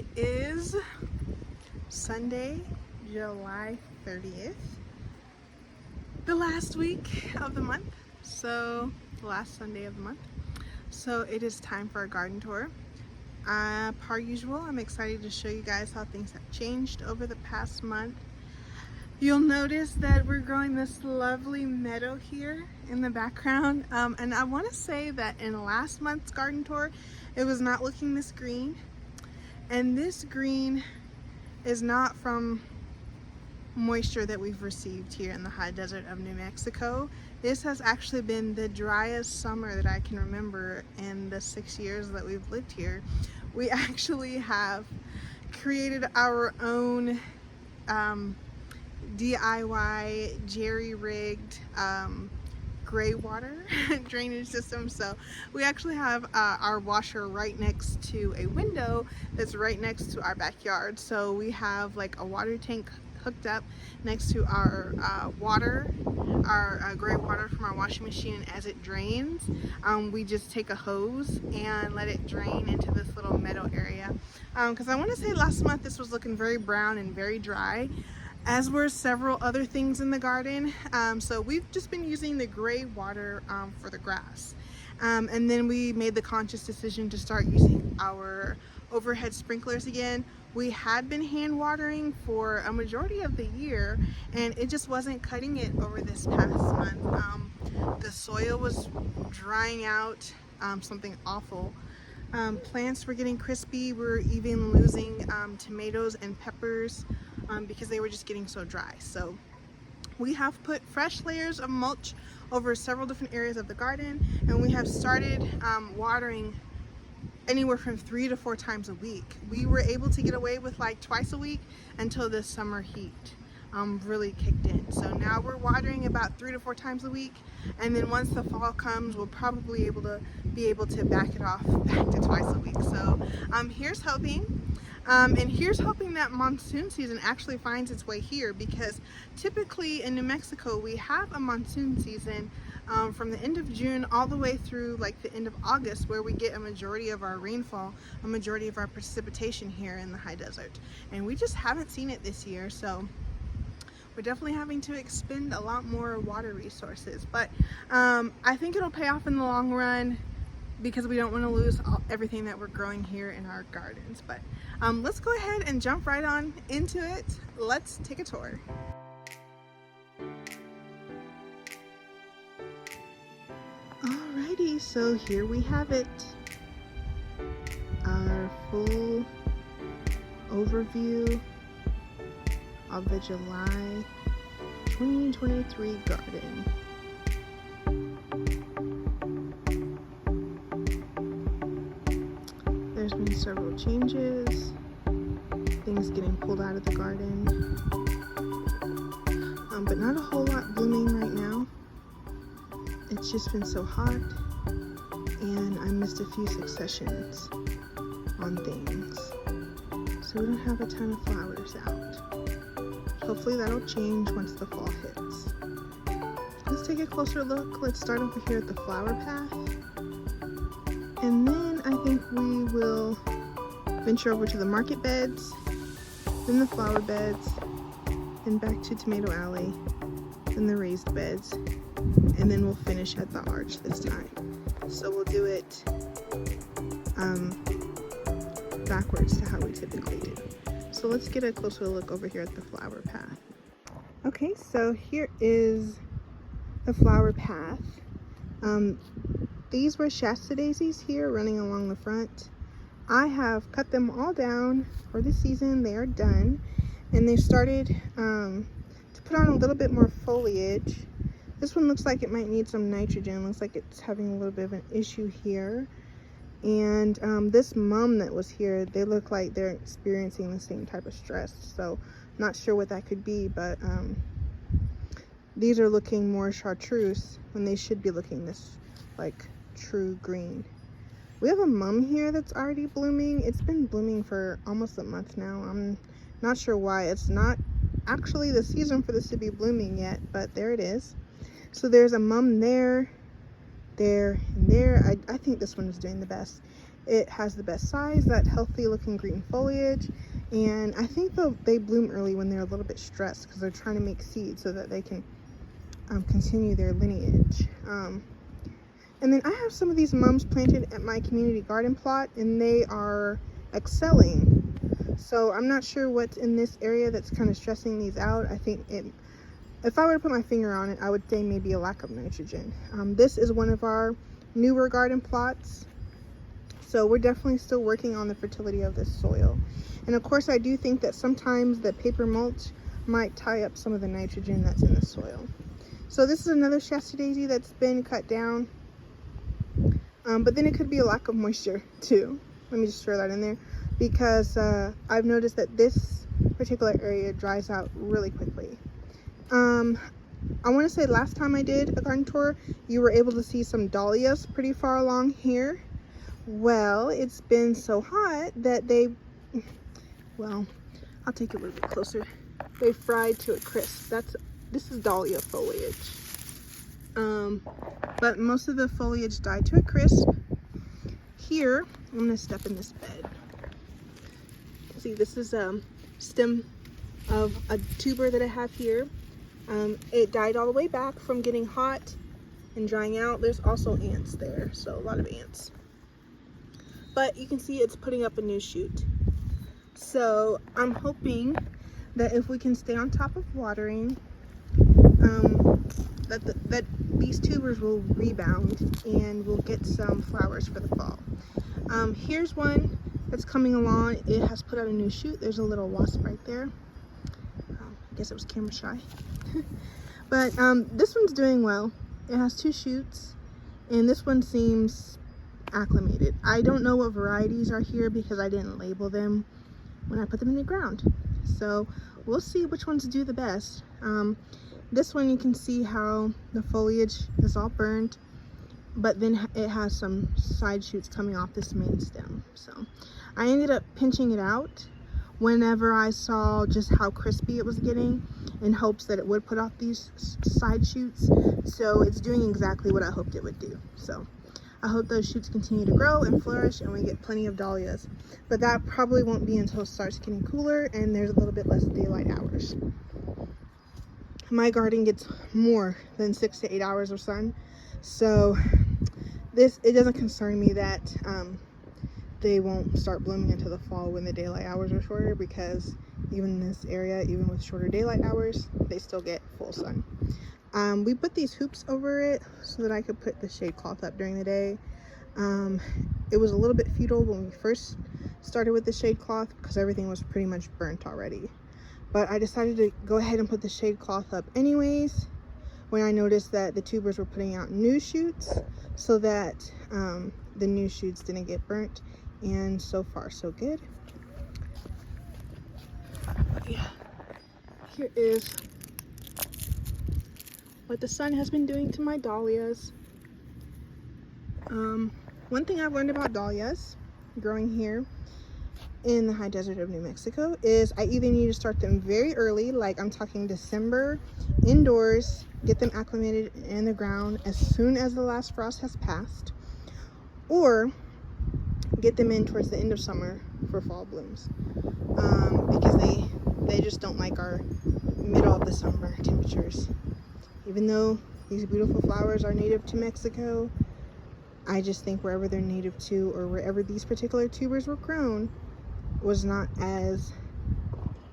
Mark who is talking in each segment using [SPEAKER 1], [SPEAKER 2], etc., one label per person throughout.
[SPEAKER 1] It is Sunday, July 30th, the last week of the month, so the last Sunday of the month. So it is time for a garden tour. Per usual, I'm excited to show you guys how things have changed over the past month. You'll notice that we're growing this lovely meadow here in the background, and I want to say that in last month's garden tour it was not looking this green, and this green is not from moisture that we've received here in the high desert of New Mexico. This has actually been the driest summer that I can remember in the 6 years that we've lived here. We actually have created our own DIY jerry-rigged gray water drainage system. So we actually have our washer right next to a window that's right next to our backyard. So we have like a water tank hooked up next to our water, our gray water from our washing machine, and as it drains, we just take a hose and let it drain into this little meadow area. Because I want to say last month this was looking very brown and very dry, as were several other things in the garden. So we've just been using the gray water for the grass. And then we made the conscious decision to start using our overhead sprinklers again. We had been hand watering for a majority of the year, and it just wasn't cutting it over this past month. The soil was drying out, something awful. Plants were getting crispy. We were even losing tomatoes and peppers because they were just getting so dry. So we have put fresh layers of mulch over several different areas of the garden, and we have started watering anywhere from 3 to 4 times a week. We were able to get away with like twice a week until this summer heat really kicked in. So now we're watering about 3 to 4 times a week, and then once the fall comes, we'll probably be able to back it off back to twice a week. So here's hoping. And here's hoping that monsoon season actually finds its way here, because typically in New Mexico we have a monsoon season from the end of June all the way through like the end of August, where we get a majority of our rainfall, a majority of our precipitation here in the high desert. And we just haven't seen it this year, so we're definitely having to expend a lot more water resources. But I think it'll pay off in the long run, because we don't want to lose everything that we're growing here in our gardens. But let's go ahead and jump right on into it. Let's take a tour. Alrighty, so here we have it. Our full overview of the July 2023 garden. There's been several changes, things getting pulled out of the garden, but not a whole lot blooming right now. It's just been so hot, and I missed a few successions on things, so we don't have a ton of flowers out. Hopefully that'll change once the fall hits. Let's take a closer look. Let's start over here at the flower path, and then I think we will venture over to the market beds, then the flower beds, and back to Tomato Alley, then the raised beds, and then we'll finish at the arch this time. So we'll do it backwards to how we typically do. So let's get a closer look over here at the flower path. Okay, so here is the flower path. These were Shasta daisies here running along the front. I have cut them all down for the season. They are done, and they started to put on a little bit more foliage. This one looks like it might need some nitrogen. Looks like it's having a little bit of an issue here. And this mum that was here, they look like they're experiencing the same type of stress. So not sure what that could be, but these are looking more chartreuse when they should be looking this like true green. We have a mum here that's already blooming. It's been blooming for almost a month now. I'm not sure why. It's not actually the season for this to be blooming yet, but there it is. So there's a mum there, there, and there. I think this one is doing the best. It has the best size, that healthy looking green foliage, and I think they bloom early when they're a little bit stressed because they're trying to make seeds so that they can continue their lineage. And then I have some of these mums planted at my community garden plot, and they are excelling. So I'm not sure what's in this area that's kind of stressing these out. I think if I were to put my finger on it, I would say maybe a lack of nitrogen. This is one of our newer garden plots, so we're definitely still working on the fertility of this soil. And of course, I do think that sometimes the paper mulch might tie up some of the nitrogen that's in the soil. So this is another Shasta daisy that's been cut down. But then it could be a lack of moisture too. Let me just throw that in there, because I've noticed that this particular area dries out really quickly. I want to say last time I did a garden tour, you were able to see some dahlias pretty far along here. Well, it's been so hot that well, I'll take it a little bit closer. They fried to a crisp. This is dahlia foliage. But most of the foliage died to a crisp. Here, I'm gonna step in this bed. See, this is a stem of a tuber that I have here. It died all the way back from getting hot and drying out. There's also ants there, so a lot of ants. But you can see it's putting up a new shoot. So I'm hoping that if we can stay on top of watering, that these tubers will rebound and we'll get some flowers for the fall. Here's one that's coming along. It has put out a new shoot. There's a little wasp right there. I guess it was camera shy. But this one's doing well. It has 2 shoots, and this one seems acclimated. I don't know what varieties are here because I didn't label them when I put them in the ground. So we'll see which ones do the best. This one, you can see how the foliage is all burned, but then it has some side shoots coming off this main stem. So I ended up pinching it out whenever I saw just how crispy it was getting, in hopes that it would put off these side shoots. So it's doing exactly what I hoped it would do. So I hope those shoots continue to grow and flourish and we get plenty of dahlias. But that probably won't be until it starts getting cooler and there's a little bit less daylight hours. My garden gets more than 6 to 8 hours of sun. So it doesn't concern me that they won't start blooming until the fall when the daylight hours are shorter, because even in this area, even with shorter daylight hours, they still get full sun. We put these hoops over it so that I could put the shade cloth up during the day. It was a little bit futile when we first started with the shade cloth because everything was pretty much burnt already. But I decided to go ahead and put the shade cloth up anyways when I noticed that the tubers were putting out new shoots, so that the new shoots didn't get burnt. And so far so good. But yeah, here is what the sun has been doing to my dahlias. One thing I've learned about dahlias growing here in the high desert of New Mexico is I either need to start them very early, like I'm talking December, indoors, get them acclimated in the ground as soon as the last frost has passed, or get them in towards the end of summer for fall blooms, because they just don't like our middle of the summer temperatures. Even though these beautiful flowers are native to Mexico, I just think wherever they're native to, or wherever these particular tubers were grown, was not as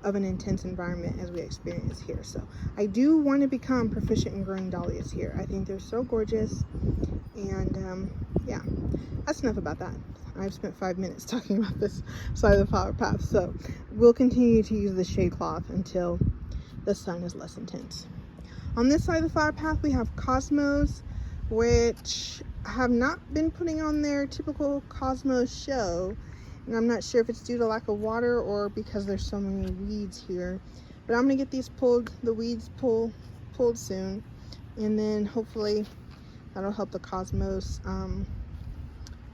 [SPEAKER 1] of an intense environment as we experience here. So I do want to become proficient in growing dahlias here. I think they're so gorgeous. And yeah, that's enough about that. I've spent 5 minutes talking about this side of the flower path. So we'll continue to use the shade cloth until the sun is less intense. On this side of the flower path, we have cosmos, which have not been putting on their typical cosmos show. And I'm not sure if it's due to lack of water or because there's so many weeds here. But I'm gonna get these pulled, the weeds pulled soon. And then hopefully that'll help the cosmos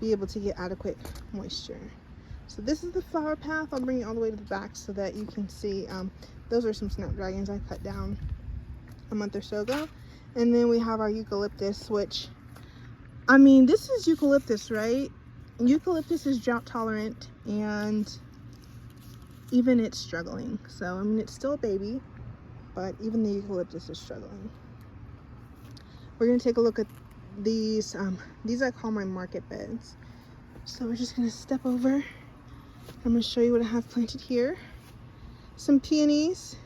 [SPEAKER 1] be able to get adequate moisture. So this is the flower path. I'll bring it all the way to the back so that you can see. Those are some snapdragons I cut down a month or so ago. And then we have our eucalyptus, which, I mean, this is eucalyptus, right? eucalyptus is drought tolerant, and even it's struggling. So I mean, it's still a baby, but even the eucalyptus is struggling. We're gonna take a look at these I call my market beds. So we're just gonna step over. I'm gonna show you what I have planted here. Some peonies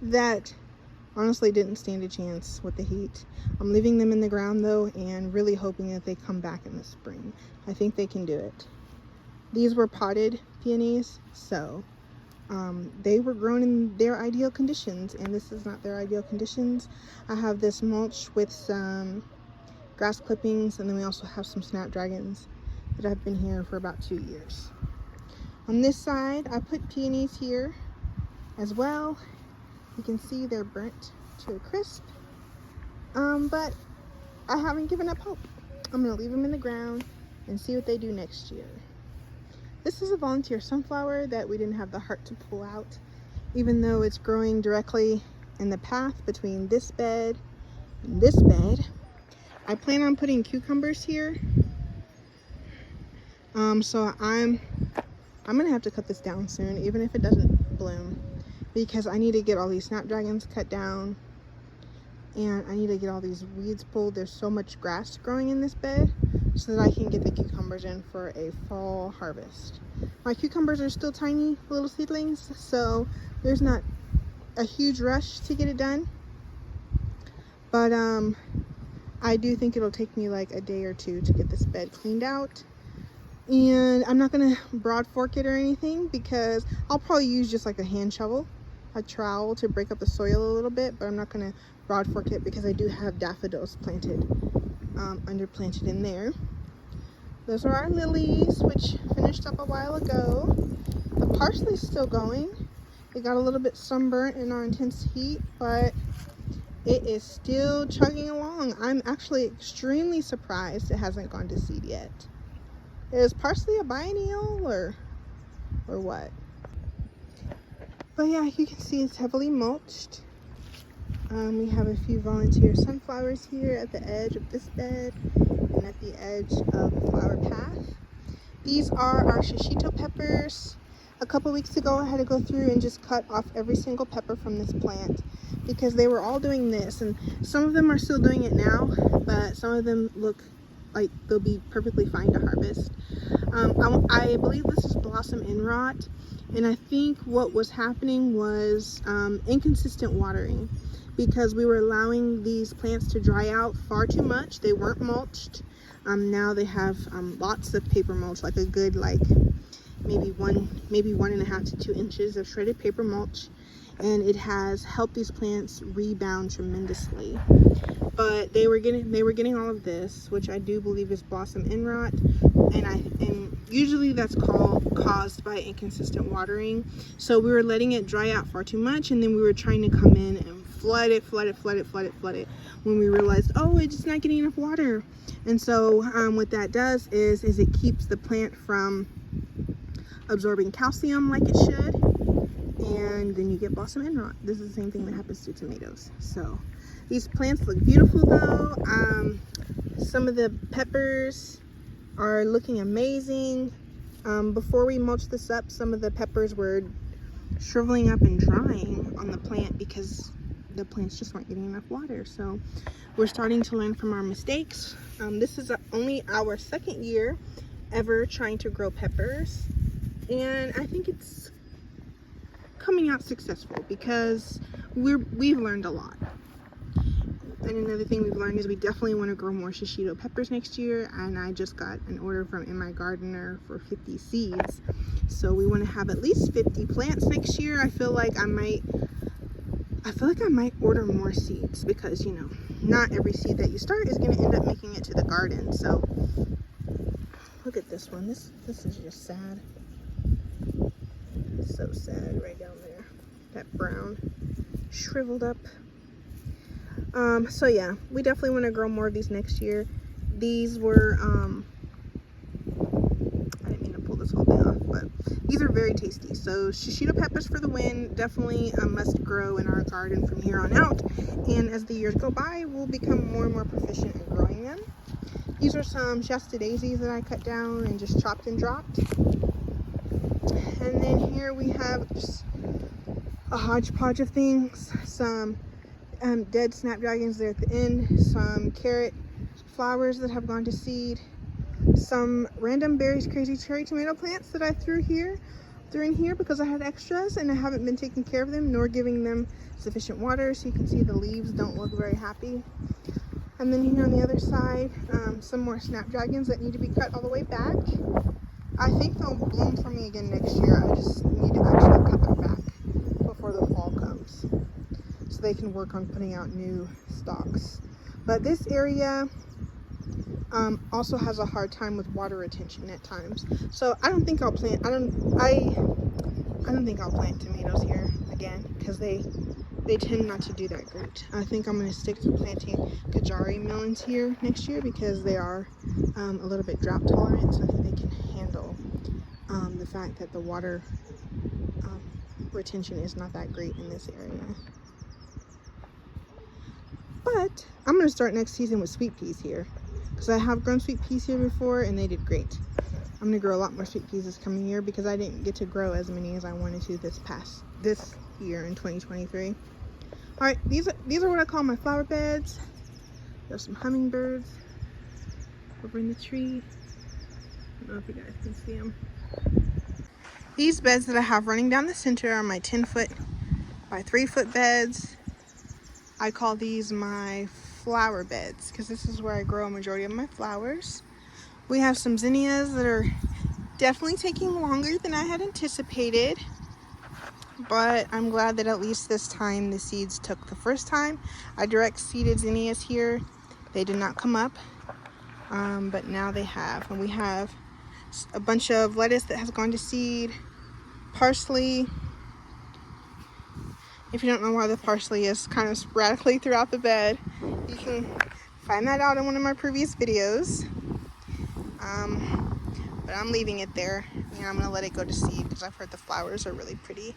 [SPEAKER 1] that honestly didn't stand a chance with the heat. I'm leaving them in the ground though, and really hoping that they come back in the spring. I think they can do it. These were potted peonies, so they were grown in their ideal conditions, and this is not their ideal conditions. I have this mulch with some grass clippings, and then we also have some snapdragons that have been here for about 2 years. On this side, I put peonies here as well. You can see they're burnt to a crisp, but I haven't given up hope. I'm gonna leave them in the ground and see what they do next year. This is a volunteer sunflower that we didn't have the heart to pull out, even though it's growing directly in the path between this bed and this bed. I plan on putting cucumbers here, so I'm gonna have to cut this down soon, even if it doesn't bloom, because I need to get all these snapdragons cut down, and I need to get all these weeds pulled. There's so much grass growing in this bed, so that I can get the cucumbers in for a fall harvest. My cucumbers are still tiny little seedlings, so there's not a huge rush to get it done, but I do think it'll take me like a day or two to get this bed cleaned out. And I'm not gonna broad fork it or anything, because I'll probably use just like a hand shovel, a trowel, to break up the soil a little bit, but I'm not gonna broad fork it because I do have daffodils planted, underplanted in there. Those are our lilies, which finished up a while ago. The parsley's still going. It got a little bit sunburnt in our intense heat, but it is still chugging along. I'm actually extremely surprised it hasn't gone to seed yet. Is parsley a biennial or what? But yeah, you can see it's heavily mulched. We have a few volunteer sunflowers here at the edge of this bed and at the edge of the flower path. These are our shishito peppers. A couple weeks ago, I had to go through and just cut off every single pepper from this plant, because they were all doing this, and some of them are still doing it now, but some of them look like they'll be perfectly fine to harvest. I believe this is blossom end rot, and I think what was happening was inconsistent watering, because we were allowing these plants to dry out far too much. They weren't mulched. Now they have lots of paper mulch, like a good maybe 1.5 to 2 inches of shredded paper mulch, and it has helped these plants rebound tremendously. But they were getting all of this, which I do believe is blossom end rot, and usually that's caused by inconsistent watering. So we were letting it dry out far too much, and then we were trying to come in and flood it when we realized, oh, it's just not getting enough water. And so what that does is it keeps the plant from absorbing calcium like it should, and then you get blossom end rot. This is the same thing that happens to tomatoes. So these plants look beautiful though. Some of the peppers are looking amazing. Before we mulched this up, some of the peppers were shriveling up and drying on the plant because the plants just weren't getting enough water. So we're starting to learn from our mistakes. This is only our second year ever trying to grow peppers, and I think it's coming out successful because we've learned a lot. And another thing we've learned is we definitely want to grow more shishito peppers next year, and I just got an order from In My Gardener for 50 seeds, so we want to have at least 50 plants next year. I feel like I might order more seeds, because you know, not every seed that you start is going to end up making it to the garden. So look at this one. This is just sad. So sad right down there. That brown shriveled up. So yeah, we definitely want to grow more of these next year. These were I didn't mean to pull this whole thing off, but these are very tasty. So shishito peppers for the win, definitely a must grow in our garden from here on out, and as the years go by, we'll become more and more proficient in growing them. These are some Shasta daisies that I cut down and just chopped and dropped. And then here we have just a hodgepodge of things. Some dead snapdragons there at the end, some carrot flowers that have gone to seed, some random berries crazy cherry tomato plants that I threw in here because I had extras and I haven't been taking care of them nor giving them sufficient water, so you can see the leaves don't look very happy. And then here on the other side, some more snapdragons that need to be cut all the way back. I think they'll bloom for me again next year. I just need to actually cut them back before the fall comes, so they can work on putting out new stalks. But this area also has a hard time with water retention at times. So I don't think I'll plant. I don't think I'll plant tomatoes here again because they tend not to do that great. I think I'm going to stick to planting Kajari melons here next year because they are a little bit drought tolerant, so I think they can handle the fact that the water retention is not that great in this area. But I'm going to start next season with sweet peas here because I have grown sweet peas here before and they did great. I'm going to grow a lot more sweet peas this coming year because I didn't get to grow as many as I wanted to this year in 2023. All right, these are what I call my flower beds. There's some hummingbirds over in the tree. I don't know if you guys can see them. These beds that I have running down the center are my 10-foot by 3-foot beds. I call these my flower beds because this is where I grow a majority of my flowers. We have some zinnias that are definitely taking longer than I had anticipated, but I'm glad that at least this time the seeds took the first time. I direct seeded zinnias here. They did not come up, but now they have. And we have a bunch of lettuce that has gone to seed, parsley. If you don't know why the parsley is kind of sporadically throughout the bed, you can find that out in one of my previous videos. But I'm leaving it there. I'm going to let it go to seed because I've heard the flowers are really pretty.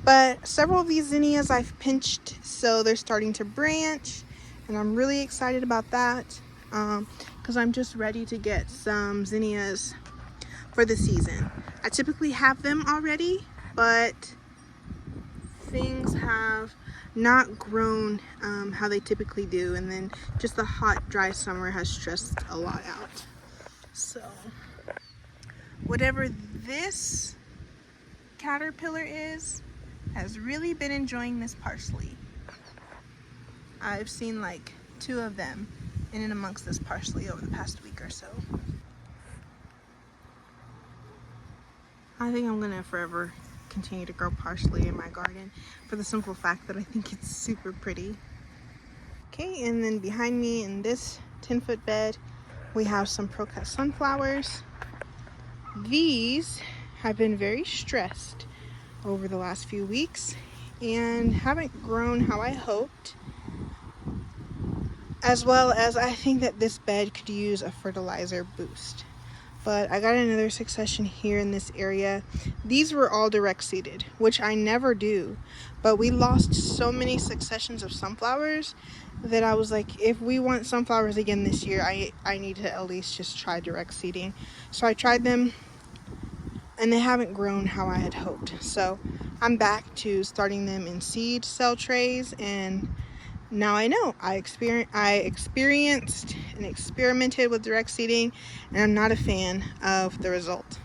[SPEAKER 1] But several of these zinnias I've pinched, so they're starting to branch, and I'm really excited about that because I'm just ready to get some zinnias for the season. I typically have them already, but things have not grown how they typically do, and then just the hot, dry summer has stressed a lot out. So whatever this caterpillar is has really been enjoying this parsley. I've seen like 2 of them in and amongst this parsley over the past week or so. I think I'm gonna forever continue to grow parsley in my garden for the simple fact that I think it's super pretty. Okay, and then behind me in this 10-foot bed we have some pro-cut sunflowers. These have been very stressed over the last few weeks and haven't grown how I hoped, as well as I think that this bed could use a fertilizer boost. But I got another succession here in this area. These were all direct seeded, which I never do, but we lost so many successions of sunflowers that I was like, if we want sunflowers again this year, I need to at least just try direct seeding. So I tried them and they haven't grown how I had hoped. So I'm back to starting them in seed cell trays, and now I know. I experienced and experimented with direct seeding, and I'm not a fan of the result.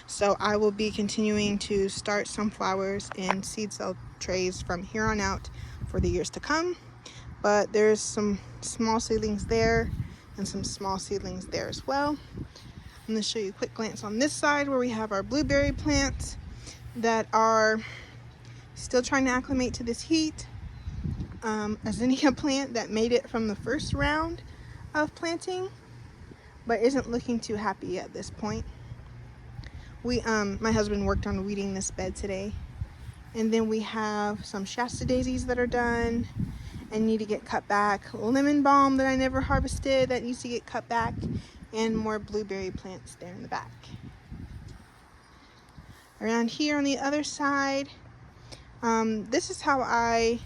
[SPEAKER 1] So I will be continuing to start sunflowers in seed cell trays from here on out for the years to come. But there's some small seedlings there and some small seedlings there as well. I'm going to show you a quick glance on this side where we have our blueberry plants that are still trying to acclimate to this heat. A zinnia plant that made it from the first round of planting but isn't looking too happy at this point. My husband worked on weeding this bed today. And then we have some Shasta daisies that are done and need to get cut back. Lemon balm that I never harvested that needs to get cut back, and more blueberry plants there in the back. Around here on the other side, this is how I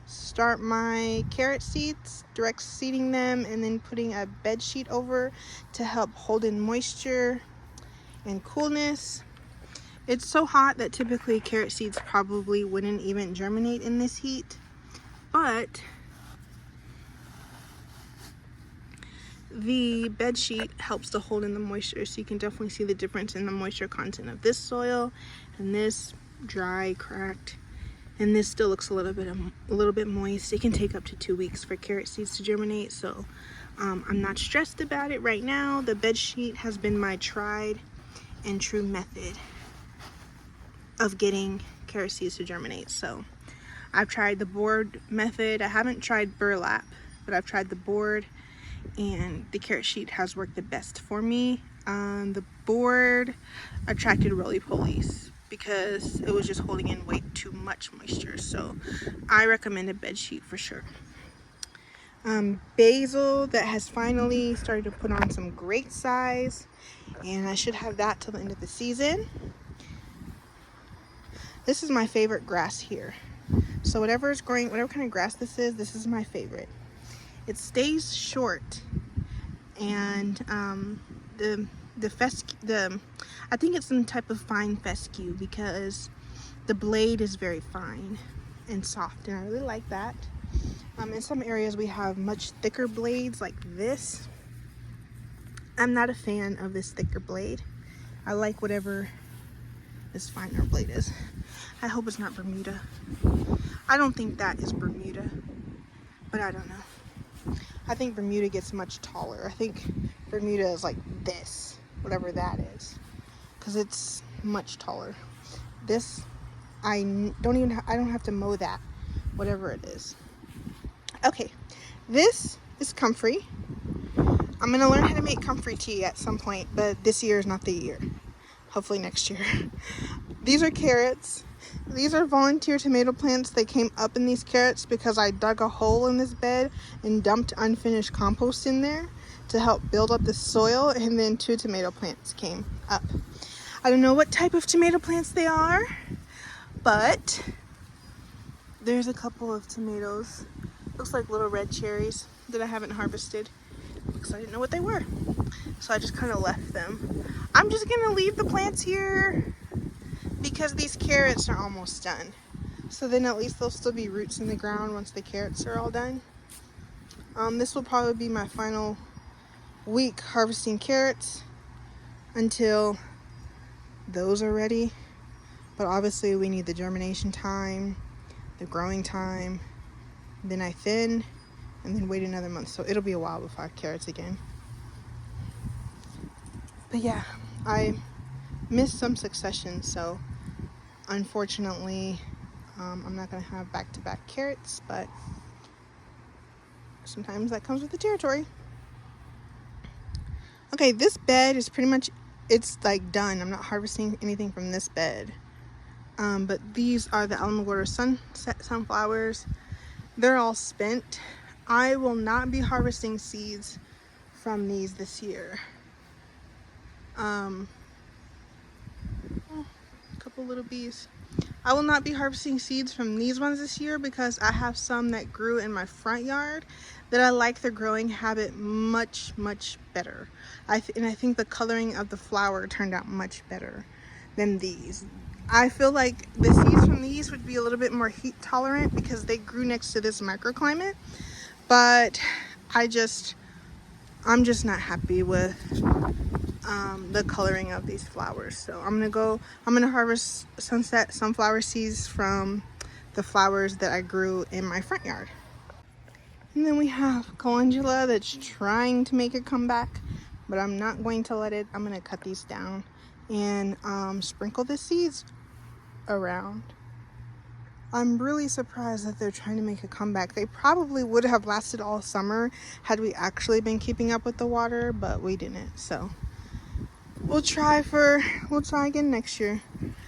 [SPEAKER 1] start my carrot seeds, direct seeding them, and then putting a bed sheet over to help hold in moisture and coolness. It's so hot that typically carrot seeds probably wouldn't even germinate in this heat, but the bed sheet helps to hold in the moisture, so you can definitely see the difference in the moisture content of this soil and this dry, cracked, and this still looks a little bit moist. It can take up to 2 weeks for carrot seeds to germinate, so I'm not stressed about it right now. The bed sheet has been my tried and true method of getting carrot seeds to germinate. So I've tried the board method. I haven't tried burlap, but I've tried the board, and the carrot sheet has worked the best for me. The board attracted roly-polies because it was just holding in way too much moisture. So I recommend a bed sheet for sure. Basil that has finally started to put on some great size, and I should have that till the end of the season. This is my favorite grass here. So whatever is growing, whatever kind of grass this is my favorite. It stays short, and I think it's some type of fine fescue because the blade is very fine and soft, and I really like that. In some areas we have much thicker blades like this. I'm not a fan of this thicker blade. I like whatever this finer blade is. I hope it's not Bermuda. I don't think that is Bermuda, but I don't know. I think Bermuda gets much taller. I think Bermuda is like this, whatever that is, because it's much taller. This, I don't have to mow that, whatever it is. Okay, this is comfrey. I'm gonna learn how to make comfrey tea at some point, but this year is not the year. Hopefully next year. These are carrots. These are volunteer tomato plants. They came up in these carrots because I dug a hole in this bed and dumped unfinished compost in there to help build up the soil, and then 2 tomato plants came up. I don't know what type of tomato plants they are, but there's a couple of tomatoes. Looks like little red cherries that I haven't harvested because I didn't know what they were. So I just kind of left them. I'm just gonna leave the plants here because these carrots are almost done. So then at least there'll still be roots in the ground once the carrots are all done. This will probably be my final week harvesting carrots until those are ready. But obviously we need the germination time, the growing time, then I thin, and then wait another month. So it'll be a while before I have carrots again. But yeah, I missed some succession, so unfortunately I'm not gonna have back-to-back carrots, but sometimes that comes with the territory. Okay, this bed is pretty much, it's like done. I'm not harvesting anything from this bed. But these are the Alamogordo sunset sunflowers. They're all spent. I will not be harvesting seeds from these this year. A couple little bees. I will not be harvesting seeds from these ones this year because I have some that grew in my front yard that I like their growing habit much better. And I think the coloring of the flower turned out much better than these. I feel like the seeds from these would be a little bit more heat tolerant because they grew next to this microclimate, but I'm just not happy with the coloring of these flowers. So I'm gonna harvest sunset sunflower seeds from the flowers that I grew in my front yard. And then we have calendula that's trying to make a comeback, but I'm not going to let it. I'm gonna cut these down and sprinkle the seeds around. I'm really surprised that they're trying to make a comeback. They probably would have lasted all summer had we actually been keeping up with the water, but we didn't. So we'll try again next year.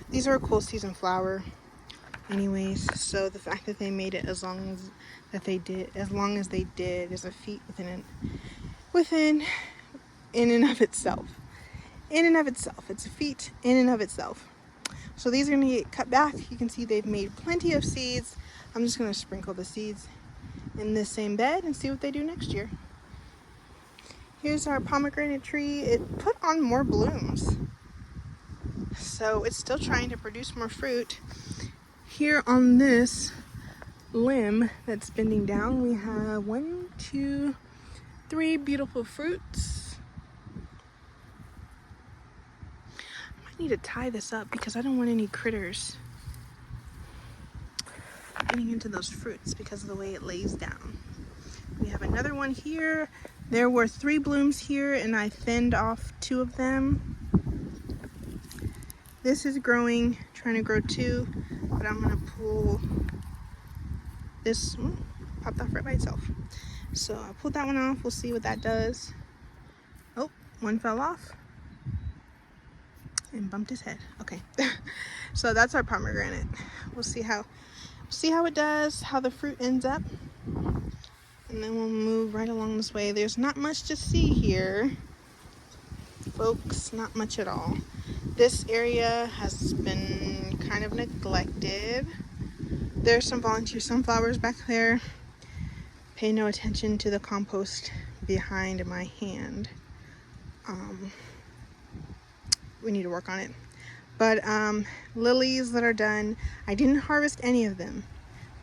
[SPEAKER 1] These are a cool season flower anyways, so the fact that they made it as long as they did is a feat in and of itself. It's a feat in and of itself. So these are going to get cut back. You can see they've made plenty of seeds. I'm just going to sprinkle the seeds in this same bed and see what they do next year. Here's our pomegranate tree. It put on more blooms, so it's still trying to produce more fruit. Here on this limb that's bending down, we have 1, 2, 3 beautiful fruits. I might need to tie this up because I don't want any critters getting into those fruits because of the way it lays down. We have another one here. There were 3 blooms here and I thinned off 2 of them. This is growing, trying to grow 2, but I'm gonna pull this, popped off right by itself. So I pulled that one off, we'll see what that does. Oh, one fell off and bumped his head. Okay, so that's our pomegranate. We'll see how it does, how the fruit ends up. And then we'll move right along this way. There's not much to see here, folks, not much at all. This area has been kind of neglected. There's some volunteer sunflowers back there. Pay no attention to the compost behind my hand. We need to work on it. But lilies that are done, I didn't harvest any of them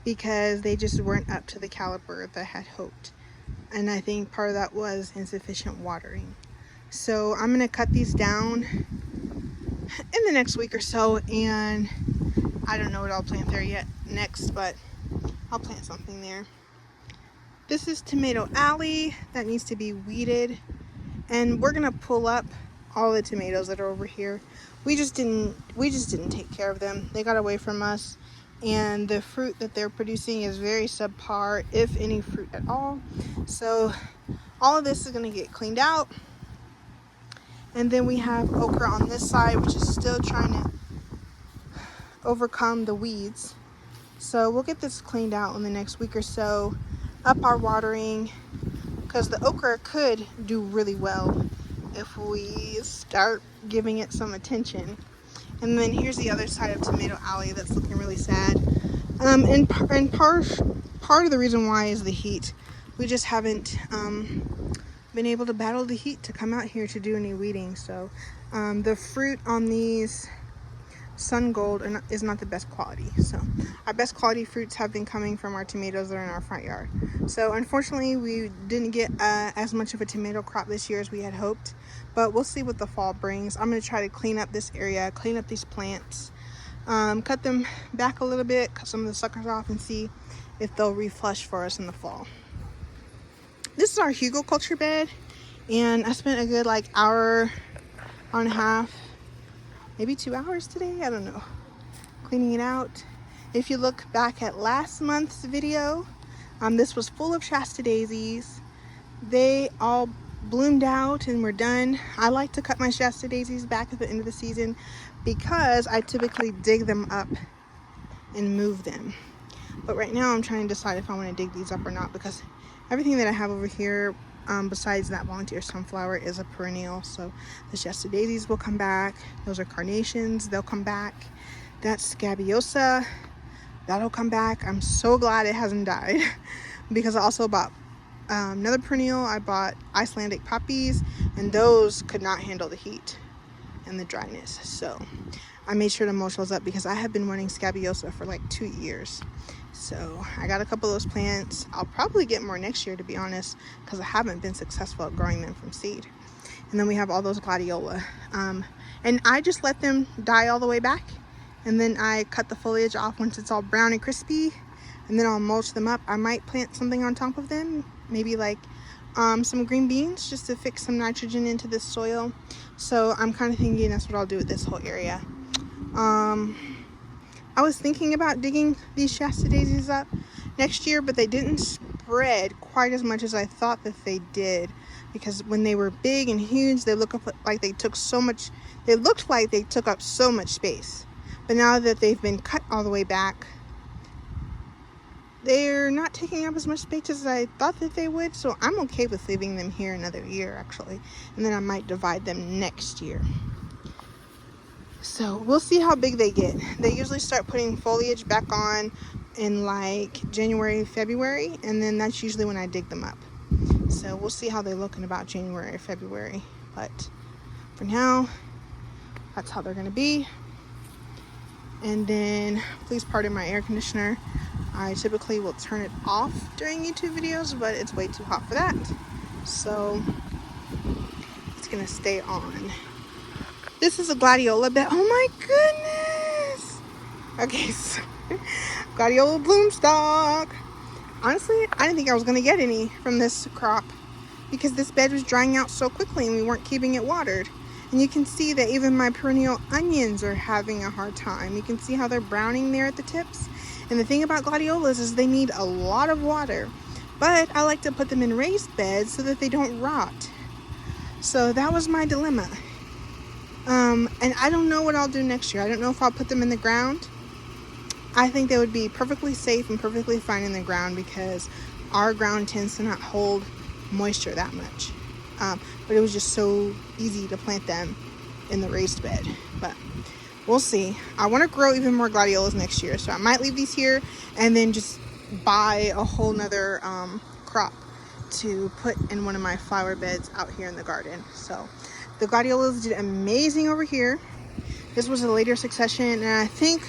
[SPEAKER 1] because they just weren't up to the caliber that I had hoped. And I think part of that was insufficient watering. So I'm gonna cut these down in the next week or so, and I don't know what I'll plant there yet next, but I'll plant something there. This is Tomato Alley that needs to be weeded, and we're gonna pull up all the tomatoes that are over here. We just didn't take care of them. They got away from us, and the fruit that they're producing is very subpar, if any fruit at all. So all of this is gonna get cleaned out. And then we have okra on this side, which is still trying to overcome the weeds. So we'll get this cleaned out in the next week or so, up our watering, because the okra could do really well if we start giving it some attention. And then here's the other side of Tomato Alley that's looking really sad. And part of the reason why is the heat. We just haven't been able to battle the heat to come out here to do any weeding. So the fruit on these Sun Gold is not the best quality. So our best quality fruits have been coming from our tomatoes that are in our front yard. So unfortunately we didn't get as much of a tomato crop this year as we had hoped, but we'll see what the fall brings. I'm going to try to clean up this area, clean up these plants, cut them back a little bit, cut some of the suckers off, and see if they'll reflush for us in the fall. This is our hugelkultur bed, and I spent a good hour and a half, maybe 2 hours today, I don't know, cleaning it out. If you look back at last month's video, this was full of Shasta daisies. They all bloomed out and were done. I like to cut my Shasta daisies back at the end of the season because I typically dig them up and move them. But right now I'm trying to decide if I want to dig these up or not, because everything that I have over here, besides that volunteer sunflower, is a perennial. So the Shasta daisies will come back. Those are carnations, they'll come back. That's scabiosa, that'll come back. I'm so glad it hasn't died because I also bought another perennial. I bought Icelandic poppies, and those could not handle the heat and the dryness. So I made sure to mulch those up because I have been wanting scabiosa for 2 years. So I got a couple of those plants. I'll probably get more next year, to be honest, because I haven't been successful at growing them from seed. And then we have all those gladiola. And I just let them die all the way back. And then I cut the foliage off once it's all brown and crispy. And then I'll mulch them up. I might plant something on top of them. Maybe some green beans, just to fix some nitrogen into this soil. So I'm kind of thinking that's what I'll do with this whole area. I was thinking about digging these Shasta daisies up next year, but they didn't spread quite as much as I thought that they did, because when they were big and huge, they looked like they took so much, they looked like they took up so much space. But now that they've been cut all the way back, they're not taking up as much space as I thought that they would. So I'm okay with leaving them here another year, actually, and then I might divide them next year. So we'll see how big they get. They usually start putting foliage back on in like January, February, and then that's usually when I dig them up. So we'll see how they look in about January or February, but for now, that's how they're gonna be. And then please pardon my air conditioner. I typically will turn it off during YouTube videos, but it's way too hot for that, so it's gonna stay on. This is a gladiola bed. Oh my goodness. Okay, so gladiola bloom stalk. Honestly, I didn't think I was gonna get any from this crop because this bed was drying out so quickly and we weren't keeping it watered. And you can see that even my perennial onions are having a hard time. You can see how they're browning there at the tips. And the thing about gladiolas is they need a lot of water, but I like to put them in raised beds so that they don't rot. So that was my dilemma. And I don't know what I'll do next year. I don't know if I'll put them in the ground. I think they would be perfectly safe and perfectly fine in the ground because our ground tends to not hold moisture that much. But it was just so easy to plant them in the raised bed. But we'll see. I want to grow even more gladiolas next year, so I might leave these here and then just buy a whole nother crop to put in one of my flower beds out here in the garden. So the gladiolas did amazing over here. This was a later succession, and I think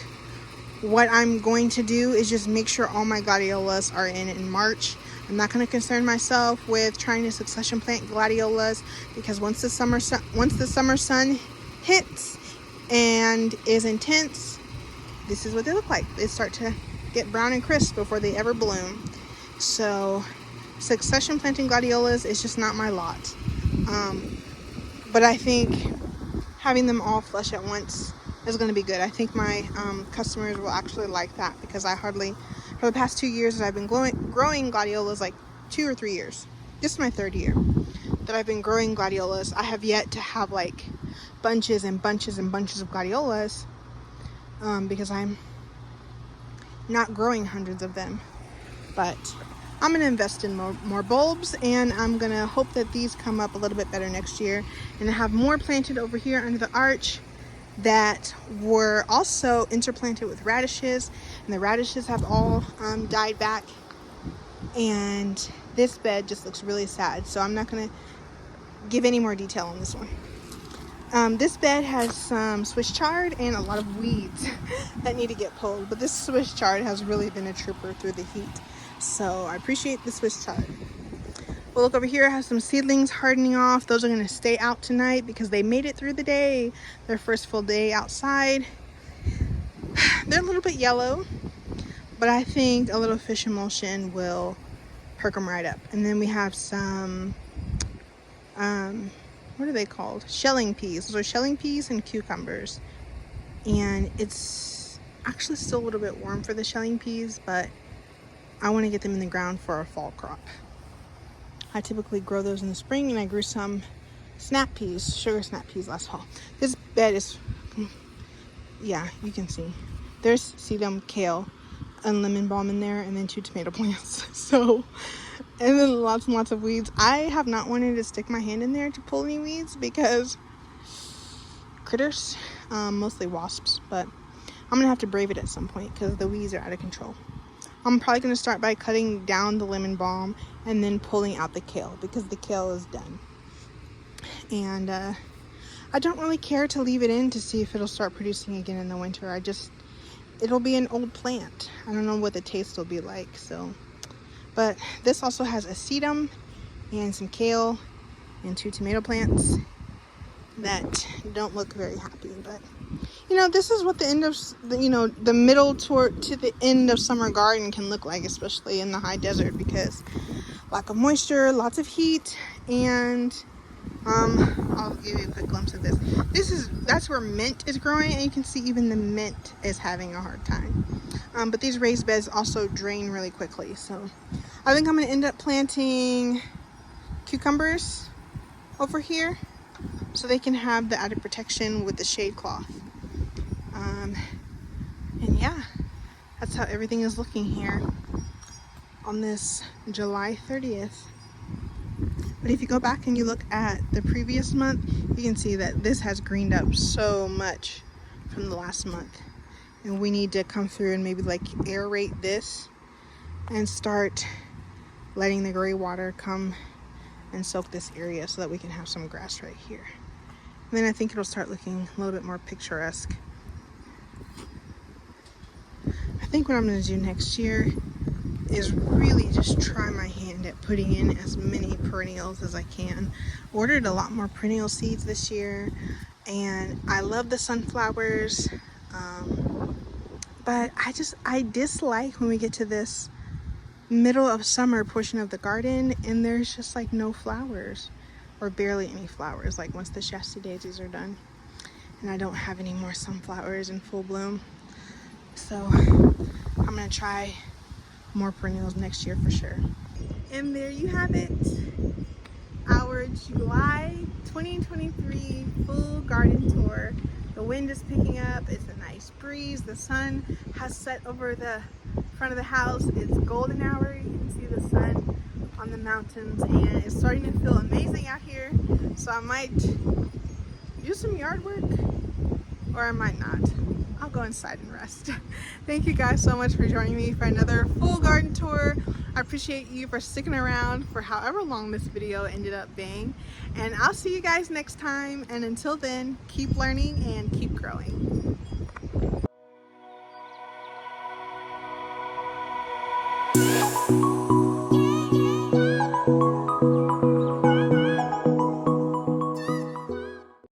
[SPEAKER 1] what I'm going to do is just make sure all my gladiolas are in March. I'm not going to concern myself with trying to succession plant gladiolas because once the summer sun hits and is intense, this is what they look like. They start to get brown and crisp before they ever bloom. So succession planting gladiolas is just not my lot. But I think having them all flush at once is going to be good. I think my customers will actually like that because for the past 2 years that I've been growing gladiolas, like 2 or 3 years, this is my 3rd year that I've been growing gladiolas, I have yet to have like bunches and bunches and bunches of gladiolas because I'm not growing hundreds of them. But I'm going to invest in more bulbs, and I'm going to hope that these come up a little bit better next year. And I have more planted over here under the arch that were also interplanted with radishes, and the radishes have all died back, and this bed just looks really sad, so I'm not going to give any more detail on this one. This bed has some Swiss chard and a lot of weeds that need to get pulled, but this Swiss chard has really been a trooper through the heat, so I appreciate the Swiss chard. We'll look over here. I have some seedlings hardening off. Those are going to stay out tonight because they made it through the day, their first full day outside. They're a little bit yellow, but I think a little fish emulsion will perk them right up. And then we have some what are they called? Shelling peas. Those are shelling peas and cucumbers, and it's actually still a little bit warm for the shelling peas, but I want to get them in the ground for our fall crop. I typically grow those in the spring, and I grew some snap peas, sugar snap peas last fall. This bed is, yeah, you can see. There's sedum, kale, and lemon balm in there, and then 2 tomato plants. So, and then lots and lots of weeds. I have not wanted to stick my hand in there to pull any weeds because critters, mostly wasps, but I'm going to have to brave it at some point because the weeds are out of control. I'm probably going to start by cutting down the lemon balm and then pulling out the kale because the kale is done. And I don't really care to leave it in to see if it'll start producing again in the winter. It'll be an old plant. I don't know what the taste will be like. So, but this also has a sedum and some kale and 2 tomato plants that don't look very happy, but you know, this is what the end of the middle to the end of summer garden can look like, especially in the high desert, because lack of moisture, lots of heat, and I'll give you a quick glimpse of this. That's where mint is growing, and you can see even the mint is having a hard time. But these raised beds also drain really quickly, so I think I'm going to end up planting cucumbers over here so they can have the added protection with the shade cloth. And yeah, that's how everything is looking here on this July 30th. But if you go back and you look at the previous month, you can see that this has greened up so much from the last month. And we need to come through and maybe like aerate this and start letting the gray water come and soak this area so that we can have some grass right here. And then I think it'll start looking a little bit more picturesque. I think what I'm going to do next year is really just try my hand at putting in as many perennials as I can. Ordered a lot more perennial seeds this year, and I love the sunflowers, but I dislike when we get to this middle of summer portion of the garden and there's just like no flowers, or barely any flowers, like once the Shasta daisies are done and I don't have any more sunflowers in full bloom. So I'm gonna try more perennials next year for sure. And there you have it, our July 2023 full garden tour. The wind is picking up, it's a nice breeze, the sun has set over the front of the house, it's golden hour, you can see the sun on the mountains, and it's starting to feel amazing out here. So I might do some yard work, or I might not. I'll go inside and rest. Thank you guys so much for joining me for another full garden tour. I appreciate you for sticking around for however long this video ended up being. And I'll see you guys next time. And until then, keep learning and keep growing.